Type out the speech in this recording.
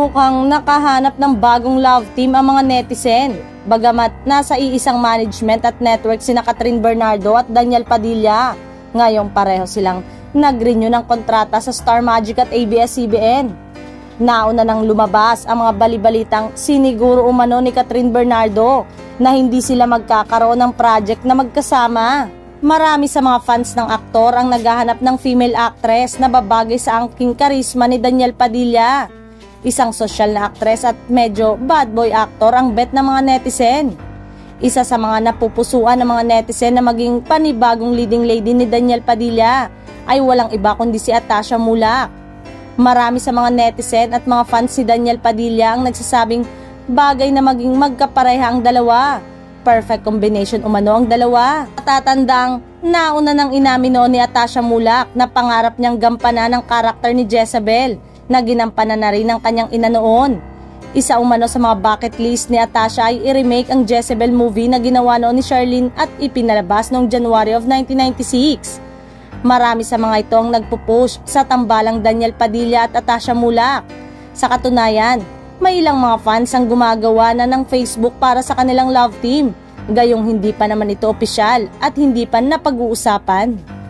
mukhang nakahanap ng bagong love team ang mga netizen. Bagamat nasa iisang management at network sina Catherine Bernardo at Daniel Padilla, ngayong pareho silang nag-renew ng kontrata sa Star Magic at ABS-CBN. Nauna nang lumabas ang mga balibalitang siniguro umano ni Catherine Bernardo na hindi sila magkakaroon ng project na magkasama. Marami sa mga fans ng aktor ang naghahanap ng female actress na babagay sa angking karisma ni Daniel Padilla. Isang sosyal na aktres at medyo bad boy actor ang bet ng mga netizen. Isa sa mga napupusuan ng mga netizen na maging panibagong leading lady ni Daniel Padilla ay walang iba kundi si Atasha Mulak. Marami sa mga netizen at mga fans ni Daniel Padilla ang nagsasabing bagay na maging magkapareha ang dalawa. Perfect combination umano ang dalawa. Matatandang nauna nang inamin ni Atasha Mulak na pangarap niyang gampanan ang karakter ni Jezebel na ginampanan na rin ng kanyang ina noon. Isa umano sa mga bucket list ni Atasha ay i-remake ang Jezebel movie na ginawa noon ni Charlene at ipinalabas noong January of 1996. Marami sa mga ito ang nagpupush sa tambalang Daniel Padilla at Atasha Mulak. Sa katunayan, may ilang mga fans ang gumagawa na ng Facebook para sa kanilang love team, gayong hindi pa naman ito opisyal at hindi pa napag-uusapan.